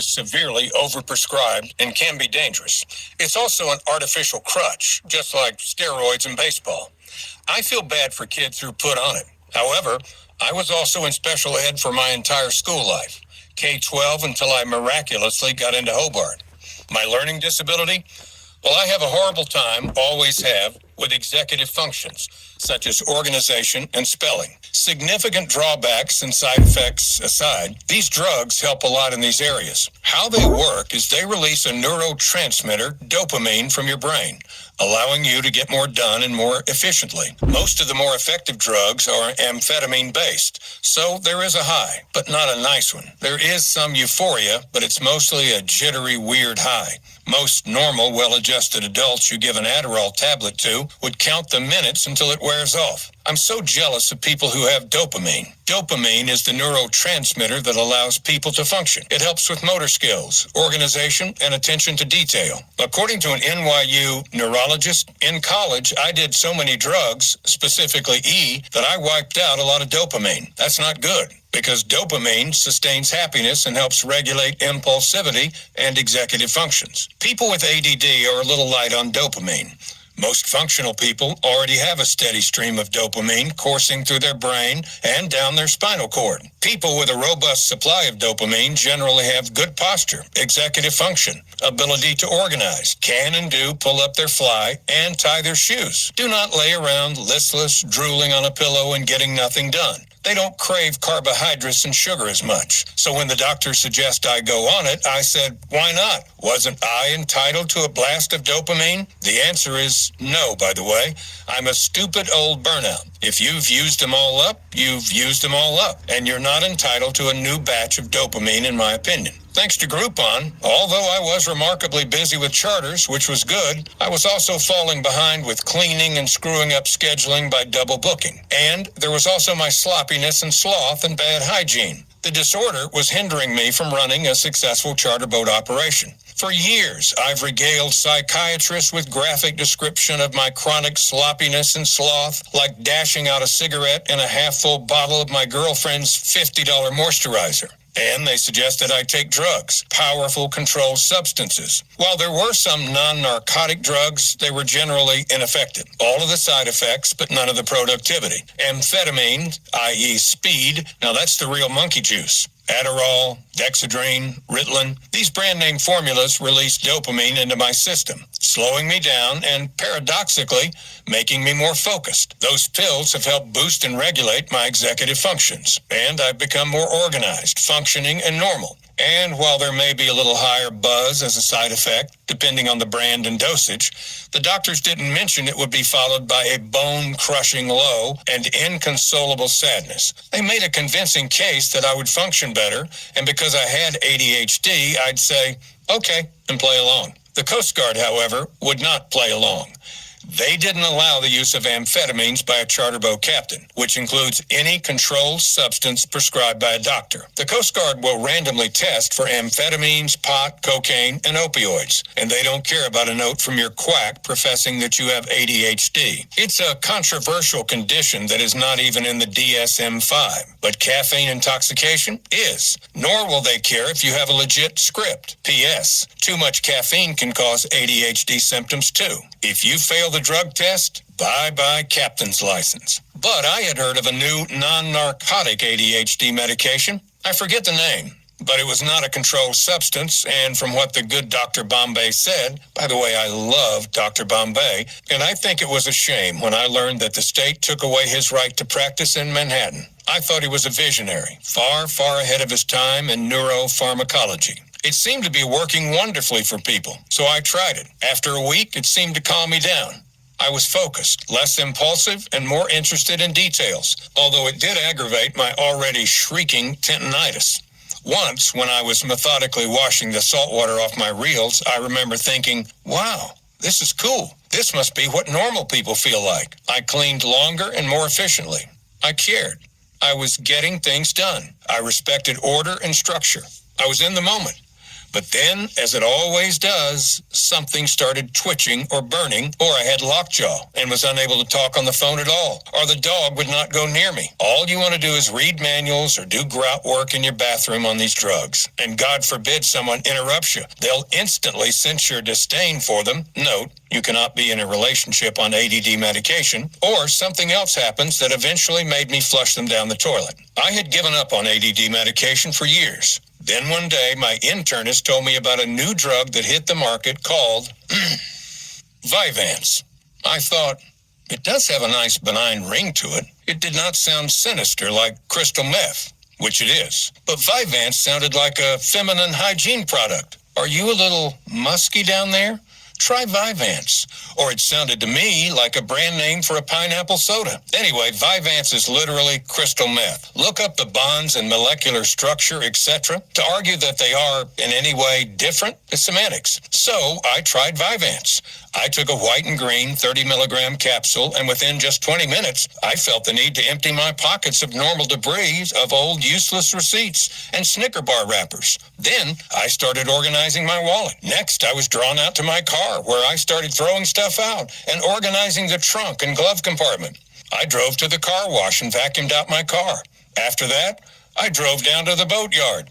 is severely overprescribed and can be dangerous. It's also an artificial crutch, just like steroids in baseball. I feel bad for kids who are put on it. However, I was also in special ed for my entire school life, K-12 until I miraculously got into Hobart. My learning disability? Well, I have a horrible time, always have, with executive functions, such as organization and spelling. Significant drawbacks and side effects aside, these drugs help a lot in these areas. How they work is they release a neurotransmitter, dopamine, from your brain, allowing you to get more done and more efficiently. Most of the more effective drugs are amphetamine-based, so there is a high, but not a nice one. There is some euphoria, but it's mostly a jittery, weird high. Most normal, well-adjusted adults you give an Adderall tablet to would count the minutes until it wears off. I'm so jealous of people who have dopamine. Dopamine is the neurotransmitter that allows people to function. It helps with motor skills, organization, and attention to detail. According to an NYU neurologist, in college, I did so many drugs, specifically E, that I wiped out a lot of dopamine. That's not good, because dopamine sustains happiness and helps regulate impulsivity and executive functions. People with ADD are a little light on dopamine. Most functional people already have a steady stream of dopamine coursing through their brain and down their spinal cord. People with a robust supply of dopamine generally have good posture, executive function, ability to organize, can and do pull up their fly, and tie their shoes. Do not lay around listless, drooling on a pillow and getting nothing done. They don't crave carbohydrates and sugar as much. So when the doctor suggests I go on it, I said, why not? Wasn't I entitled to a blast of dopamine? The answer is no, by the way. I'm a stupid old burnout. If you've used them all up, you've used them all up. And you're not entitled to a new batch of dopamine, in my opinion. Thanks to Groupon, although I was remarkably busy with charters, which was good, I was also falling behind with cleaning and screwing up scheduling by double booking. And there was also my sloppiness and sloth and bad hygiene. The disorder was hindering me from running a successful charter boat operation. For years, I've regaled psychiatrists with graphic description of my chronic sloppiness and sloth, like dashing out a cigarette in a half-full bottle of my girlfriend's $50 moisturizer. And they suggested I take drugs, powerful controlled substances. While there were some non-narcotic drugs, they were generally ineffective. All of the side effects, but none of the productivity. Amphetamine, i.e. speed, now that's the real monkey juice. Adderall, Dexedrine, Ritalin, these brand name formulas release dopamine into my system, slowing me down and, paradoxically, making me more focused. Those pills have helped boost and regulate my executive functions, and I've become more organized, functioning, and normal. And while there may be a little higher buzz as a side effect, depending on the brand and dosage, the doctors didn't mention it would be followed by a bone-crushing low and inconsolable sadness. They made a convincing case that I would function better, and because I had ADHD, I'd say, okay, and play along. The Coast Guard, however, would not play along. They didn't allow the use of amphetamines by a charter boat captain, which includes any controlled substance prescribed by a doctor. The Coast Guard will randomly test for amphetamines, pot, cocaine, and opioids, and they don't care about a note from your quack professing that you have ADHD. It's a controversial condition that is not even in the DSM-5, but caffeine intoxication is. Nor will they care if you have a legit script. P.S. Too much caffeine can cause ADHD symptoms too. If you fail the drug test, bye-bye captain's license. But I had heard of a new non-narcotic ADHD medication. I forget the name, but it was not a controlled substance, and from what the good Dr. Bombay said, by the way, I love Dr. Bombay, and I think it was a shame when I learned that the state took away his right to practice in Manhattan. I thought he was a visionary, far, far ahead of his time in neuropharmacology. It seemed to be working wonderfully for people, so I tried it. After a week, it seemed to calm me down. I was focused, less impulsive, and more interested in details, although it did aggravate my already shrieking tendinitis. Once, when I was methodically washing the salt water off my reels, I remember thinking, wow, this is cool. This must be what normal people feel like. I cleaned longer and more efficiently. I cared. I was getting things done. I respected order and structure. I was in the moment. But then, as it always does, something started twitching or burning, or I had lockjaw and was unable to talk on the phone at all, or the dog would not go near me. All you want to do is read manuals or do grout work in your bathroom on these drugs. And God forbid someone interrupts you. They'll instantly sense your disdain for them. Note, you cannot be in a relationship on ADD medication, or something else happens that eventually made me flush them down the toilet. I had given up on ADD medication for years. Then one day, my internist told me about a new drug that hit the market called Vyvanse. I thought, it does have a nice benign ring to it. It did not sound sinister like crystal meth, which it is. But Vyvanse sounded like a feminine hygiene product. Are you a little musky down there? Try Vyvanse. Or it sounded to me like a brand name for a pineapple soda. Anyway, Vyvanse is literally crystal meth. Look up the bonds and molecular structure, etc. To argue that they are in any way different is semantics. So I tried Vyvanse. I took a white and green 30 milligram capsule, and within just 20 minutes, I felt the need to empty my pockets of normal debris of old useless receipts and Snicker bar wrappers. Then I started organizing my wallet. Next, I was drawn out to my car, where I started throwing stuff out and organizing the trunk and glove compartment. I drove to the car wash and vacuumed out my car. After that, I drove down to the boatyard.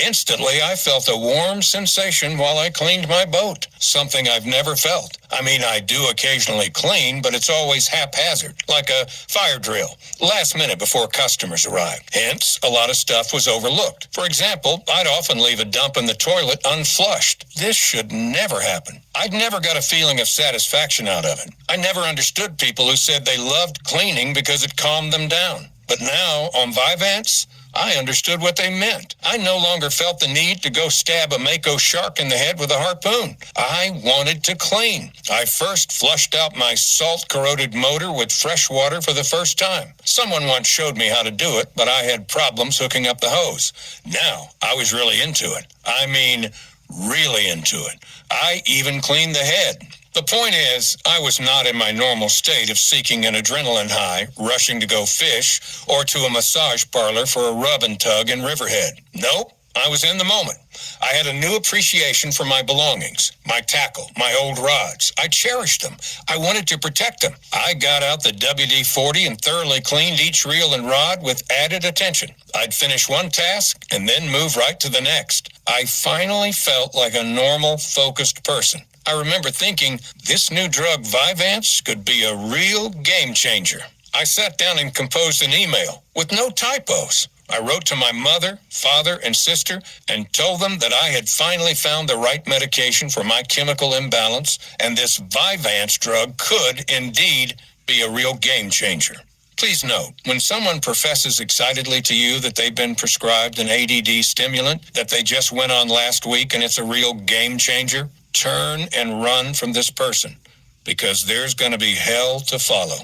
Instantly, I felt a warm sensation while I cleaned my boat, something I've never felt. I mean, I do occasionally clean, but it's always haphazard, like a fire drill, last minute before customers arrive. Hence, a lot of stuff was overlooked. For example, I'd often leave a dump in the toilet unflushed. This should never happen. I'd never got a feeling of satisfaction out of it. I never understood people who said they loved cleaning because it calmed them down. But now, on Vyvanse, I understood what they meant. I no longer felt the need to go stab a mako shark in the head with a harpoon. I wanted to clean. I first flushed out my salt-corroded motor with fresh water for the first time. Someone once showed me how to do it, but I had problems hooking up the hose. Now, I was really into it. I mean, really into it. I even cleaned the head. The point is, I was not in my normal state of seeking an adrenaline high, rushing to go fish, or to a massage parlor for a rub and tug in Riverhead. Nope, I was in the moment. I had a new appreciation for my belongings, my tackle, my old rods. I cherished them. I wanted to protect them. I got out the WD-40 and thoroughly cleaned each reel and rod with added attention. I'd finish one task and then move right to the next. I finally felt like a normal, focused person. I remember thinking, this new drug Vyvanse could be a real game changer. I sat down and composed an email with no typos. I wrote to my mother, father, and sister and told them that I had finally found the right medication for my chemical imbalance, and this Vyvanse drug could indeed be a real game changer. Please note, when someone professes excitedly to you that they've been prescribed an ADD stimulant that they just went on last week and it's a real game changer, turn and run from this person, because there's going to be hell to follow.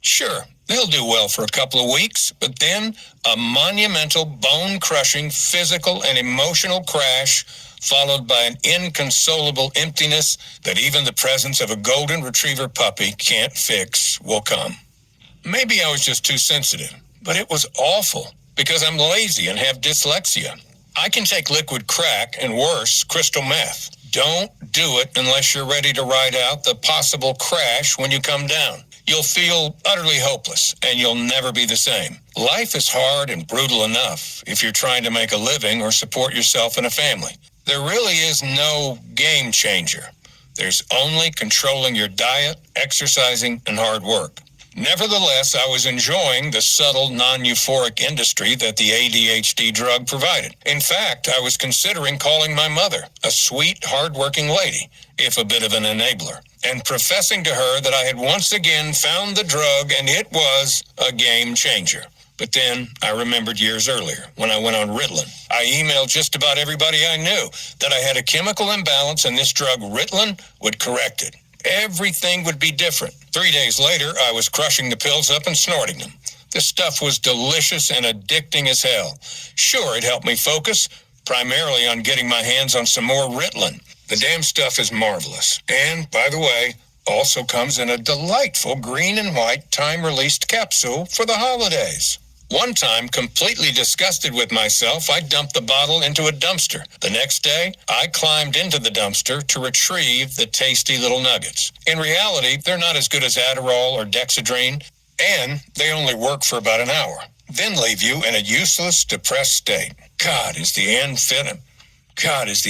Sure, they'll do well for a couple of weeks, but then a monumental, bone-crushing physical and emotional crash followed by an inconsolable emptiness that even the presence of a golden retriever puppy can't fix will come. Maybe I was just too sensitive, but it was awful because I'm lazy and have dyslexia. I can take liquid crack and worse, crystal meth. Don't do it unless you're ready to ride out the possible crash when you come down. You'll feel utterly hopeless, and you'll never be the same. Life is hard and brutal enough if you're trying to make a living or support yourself and a family. There really is no game changer. There's only controlling your diet, exercising, and hard work. Nevertheless, I was enjoying the subtle, non-euphoric industry that the ADHD drug provided. In fact, I was considering calling my mother, a sweet, hard-working lady, if a bit of an enabler, and professing to her that I had once again found the drug and it was a game changer. But then I remembered years earlier when I went on Ritalin. I emailed just about everybody I knew that I had a chemical imbalance and this drug Ritalin would correct it. Everything would be different. 3 days later, I was crushing the pills up and snorting them. The stuff was delicious and addicting as hell. Sure, it helped me focus, primarily on getting my hands on some more Ritalin. The damn stuff is marvelous. And, by the way, also comes in a delightful green and white time-released capsule for the holidays. One time, completely disgusted with myself, I dumped the bottle into a dumpster. The next day, I climbed into the dumpster to retrieve the tasty little nuggets. In reality, they're not as good as Adderall or Dexedrine, and they only work for about an hour, then leave you in a useless, depressed state. God, is the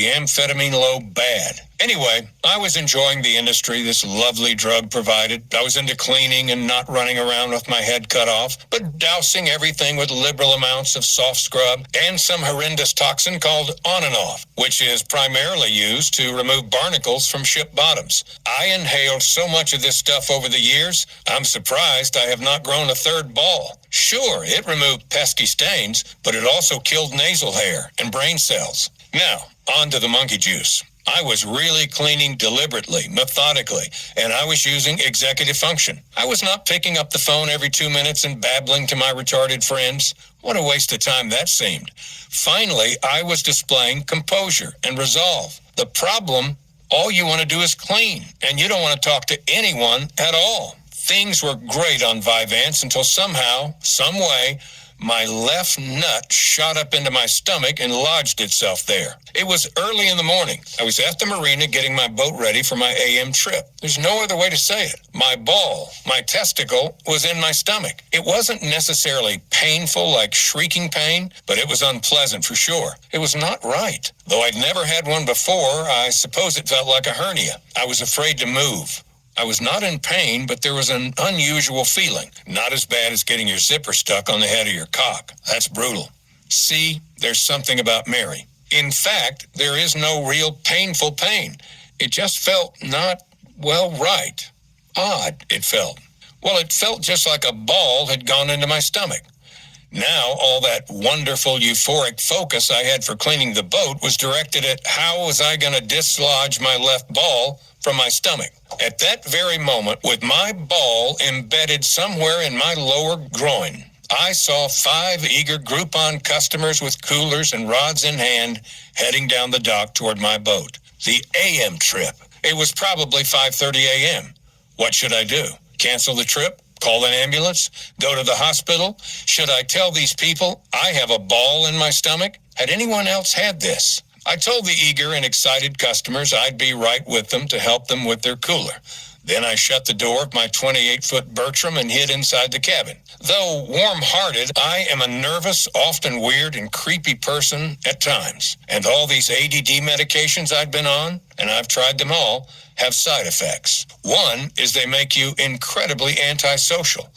amphetamine low bad. Anyway, I was enjoying the industry this lovely drug provided. I was into cleaning and not running around with my head cut off, but dousing everything with liberal amounts of soft scrub and some horrendous toxin called On and Off, which is primarily used to remove barnacles from ship bottoms. I inhaled so much of this stuff over the years, I'm surprised I have not grown a third ball. Sure, it removed pesky stains, but it also killed nasal hair and brain cells. Now, on to the monkey juice. I was really cleaning deliberately, methodically, and I was using executive function. I was not picking up the phone every 2 minutes and babbling to my retarded friends. What a waste of time that seemed. Finally, I was displaying composure and resolve. The problem, all you want to do is clean, and you don't want to talk to anyone at all. Things were great on Vyvanse until somehow, some way, my left nut shot up into my stomach and lodged itself there. It was early in the morning. I was at the marina getting my boat ready for my AM trip. There's no other way to say it. My ball, my testicle, was in my stomach. It wasn't necessarily painful like shrieking pain, but it was unpleasant for sure. It was not right. Though I'd never had one before, I suppose it felt like a hernia. I was afraid to move. I was not in pain, but there was an unusual feeling. Not as bad as getting your zipper stuck on the head of your cock. That's brutal. See, there's something about Mary. In fact, there is no real painful pain. It just felt not, well, right. Odd, it felt. Well, it felt just like a ball had gone into my stomach. Now, all that wonderful euphoric focus I had for cleaning the boat was directed at how was I going to dislodge my left ball from my stomach. At that very moment, with my ball embedded somewhere in my lower groin, I saw 5 eager Groupon customers with coolers and rods in hand heading down the dock toward my boat. The AM trip. It was probably 5:30 a.m. What should I do? Cancel the trip? Call an ambulance? Go to the hospital? Should I tell these people I have a ball in my stomach? Had anyone else had this? I told the eager and excited customers I'd be right with them to help them with their cooler. Then I shut the door of my 28-foot Bertram and hid inside the cabin. Though warm-hearted, I am a nervous, often weird and creepy person at times. And all these ADD medications I've been on, and I've tried them all, have side effects. One is they make you incredibly antisocial.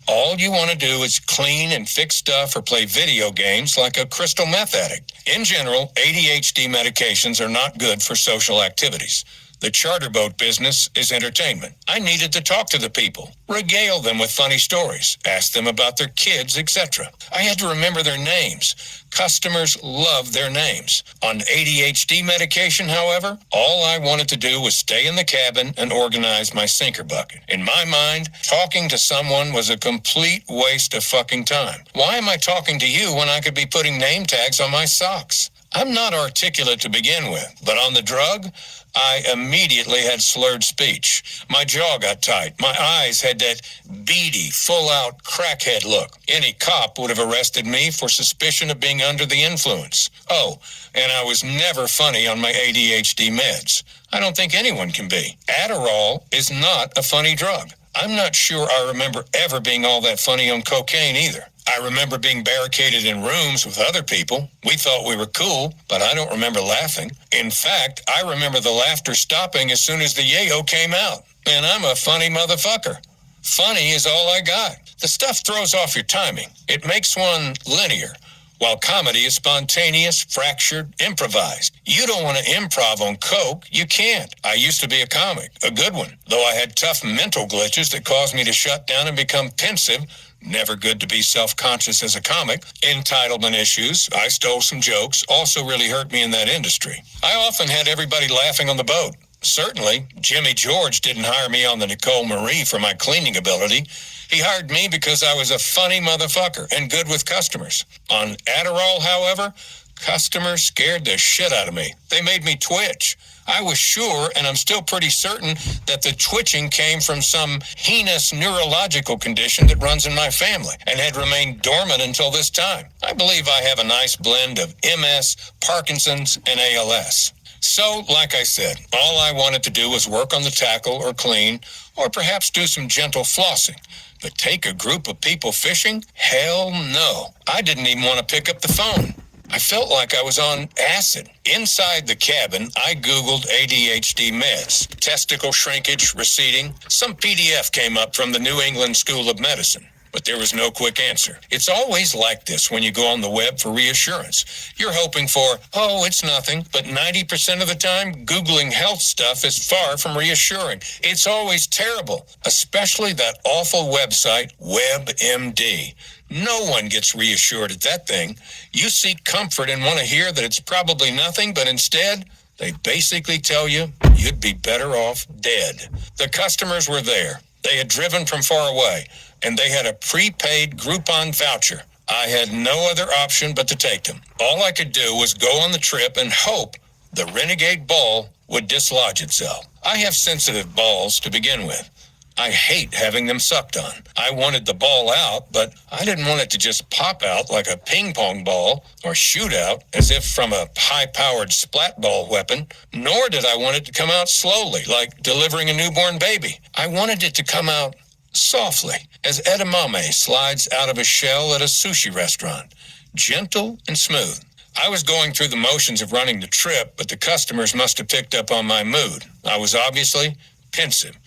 All you want to do is clean and fix stuff or play video games like a crystal meth addict. In general, ADHD medications are not good for social activities. The charter boat business is entertainment. I needed to talk to the people, regale them with funny stories, ask them about their kids, etc. I had to remember their names. Customers love their names. On ADHD medication, however, all I wanted to do was stay in the cabin and organize my sinker bucket. In my mind, talking to someone was a complete waste of fucking time. Why am I talking to you when I could be putting name tags on my socks? I'm not articulate to begin with, but on the drug, I immediately had slurred speech. My jaw got tight. My eyes had that beady, full-out crackhead look. Any cop would have arrested me for suspicion of being under the influence. Oh, and I was never funny on my ADHD meds. I don't think anyone can be. Adderall is not a funny drug. I'm not sure I remember ever being all that funny on cocaine either. I remember being barricaded in rooms with other people. We thought we were cool, but I don't remember laughing. In fact, I remember the laughter stopping as soon as the yayo came out. And I'm a funny motherfucker. Funny is all I got. The stuff throws off your timing. It makes one linear, while comedy is spontaneous, fractured, improvised. You don't want to improv on coke. You can't. I used to be a comic, a good one, though I had tough mental glitches that caused me to shut down and become pensive. Never good to be self-conscious as a comic. Entitlement issues. I stole some jokes. Also really hurt me in that industry. I often had everybody laughing on the boat. Certainly, Jimmy George didn't hire me on the Nicole Marie for my cleaning ability. He hired me because I was a funny motherfucker and good with customers. On Adderall, however, Customers scared the shit out of me. They made me twitch. I was sure, and I'm still pretty certain, that the twitching came from some heinous neurological condition that runs in my family and had remained dormant until this time. I believe I have a nice blend of MS, Parkinson's, and ALS. So, like I said, all I wanted to do was work on the tackle or clean, or perhaps do some gentle flossing. But take a group of people fishing? Hell no. I didn't even want to pick up the phone. I felt like I was on acid. Inside the cabin, I Googled ADHD meds, testicle shrinkage, receding. Some PDF came up from the New England School of Medicine, but there was no quick answer. It's always like this when you go on the web for reassurance. You're hoping for, oh, it's nothing, but 90% of the time, Googling health stuff is far from reassuring. It's always terrible, especially that awful website, WebMD. No one gets reassured at that thing. You seek comfort and want to hear that it's probably nothing, but instead, they basically tell you you'd be better off dead. The customers were there. They had driven from far away, and they had a prepaid Groupon voucher. I had no other option but to take them. All I could do was go on the trip and hope the renegade ball would dislodge itself. I have sensitive balls to begin with. I hate having them sucked on. I wanted the ball out, but I didn't want it to just pop out like a ping pong ball or shoot out as if from a high-powered splat ball weapon, nor did I want it to come out slowly like delivering a newborn baby. I wanted it to come out softly, as edamame slides out of a shell at a sushi restaurant, gentle and smooth. I was going through the motions of running the trip, but the customers must have picked up on my mood. I was obviously pensive.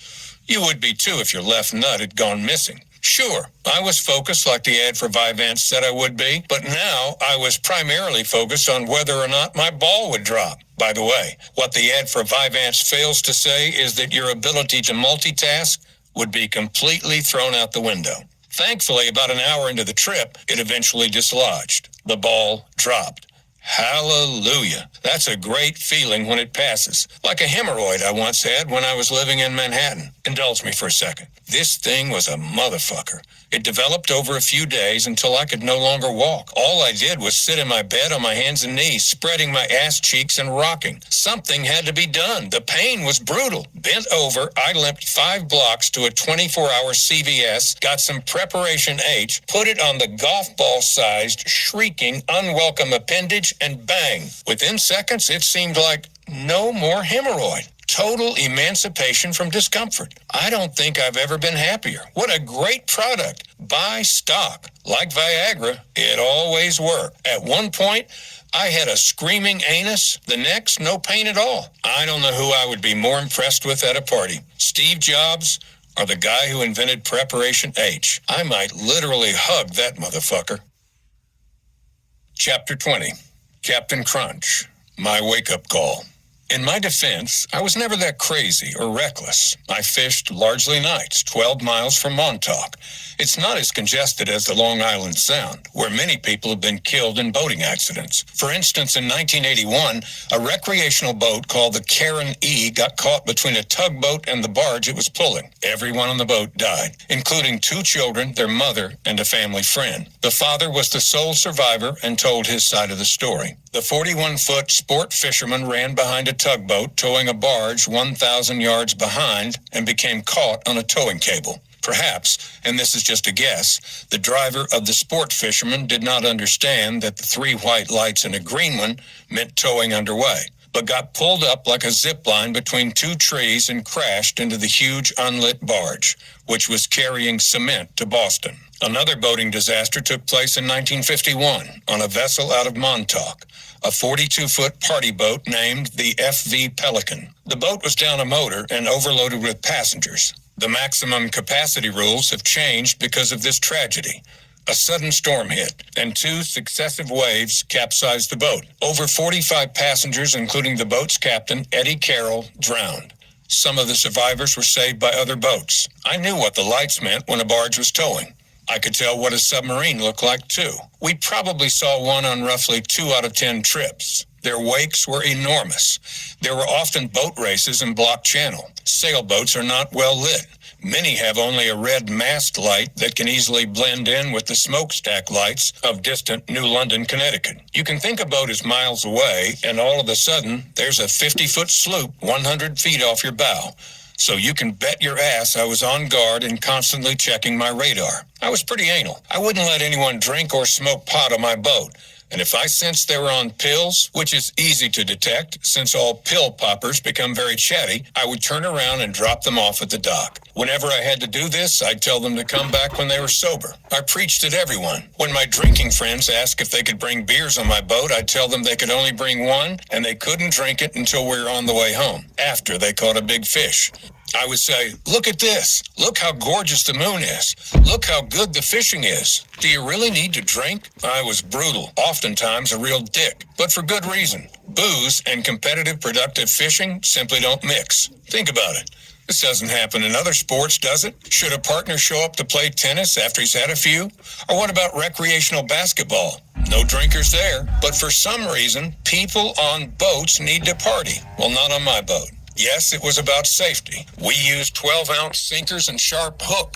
You would be too if your left nut had gone missing. Sure, I was focused like the ad for Vyvanse said I would be, but now I was primarily focused on whether or not my ball would drop. By the way, what the ad for Vyvanse fails to say is that your ability to multitask would be completely thrown out the window. Thankfully, about an hour into the trip, it eventually dislodged. The ball dropped. Hallelujah. That's a great feeling when it passes. Like a hemorrhoid I once had when I was living in Manhattan. Indulge me for a second. This thing was a motherfucker. It developed over a few days until I could no longer walk. All I did was sit in my bed on my hands and knees, spreading my ass cheeks and rocking. Something had to be done. The pain was brutal. Bent over, I limped 5 blocks to a 24-hour CVS, got some Preparation H, put it on the golf ball-sized, shrieking, unwelcome appendage, and bang. Within seconds, it seemed like no more hemorrhoid. Total emancipation from discomfort. I don't think I've ever been happier. What a great product. Buy stock. Like Viagra, it always worked. At one point, I had a screaming anus. The next, no pain at all. I don't know who I would be more impressed with at a party. Steve Jobs or the guy who invented Preparation H. I might literally hug that motherfucker. Chapter 20. Captain Crunch. My wake-up call. In my defense, I was never that crazy or reckless. I fished largely nights, 12 miles from Montauk. It's not as congested as the Long Island Sound, where many people have been killed in boating accidents. For instance, in 1981, a recreational boat called the Karen E got caught between a tugboat and the barge it was pulling. Everyone on the boat died, including 2 children, their mother, and a family friend. The father was the sole survivor and told his side of the story. The 41-foot sport fisherman ran behind a tugboat towing a barge 1,000 yards behind and became caught on a towing cable. Perhaps, and this is just a guess, the driver of the sport fisherman did not understand that the 3 white lights and a green one meant towing underway, but got pulled up like a zip line between 2 trees and crashed into the huge unlit barge, which was carrying cement to Boston. Another boating disaster took place in 1951 on a vessel out of Montauk, a 42-foot party boat named the FV Pelican. The boat was down a motor and overloaded with passengers. The maximum capacity rules have changed because of this tragedy. A sudden storm hit, and 2 successive waves capsized the boat. Over 45 passengers, including the boat's captain, Eddie Carroll, drowned. Some of the survivors were saved by other boats. I knew what the lights meant when a barge was towing. I could tell what a submarine looked like, too. We probably saw one on roughly 2 out of 10 trips. Their wakes were enormous. There were often boat races in Block Channel. Sailboats are not well lit. Many have only a red mast light that can easily blend in with the smokestack lights of distant New London, Connecticut. You can think a boat is miles away, and all of a sudden, there's a 50-foot sloop 100 feet off your bow. So you can bet your ass I was on guard and constantly checking my radar. I was pretty anal. I wouldn't let anyone drink or smoke pot on my boat. And if I sensed they were on pills, which is easy to detect since all pill poppers become very chatty, I would turn around and drop them off at the dock. Whenever I had to do this, I'd tell them to come back when they were sober. I preached at everyone. When my drinking friends asked if they could bring beers on my boat, I'd tell them they could only bring one, and they couldn't drink it until we were on the way home, after they caught a big fish. I would say, look at this. Look how gorgeous the moon is. Look how good the fishing is. Do you really need to drink? I was brutal, oftentimes a real dick, but for good reason. Booze and competitive productive fishing simply don't mix. Think about it. This doesn't happen in other sports, does it? Should a partner show up to play tennis after he's had a few? Or what about recreational basketball? No drinkers there. But for some reason, people on boats need to party. Well, not on my boat. Yes, it was about safety. We used 12-ounce sinkers and sharp hooks.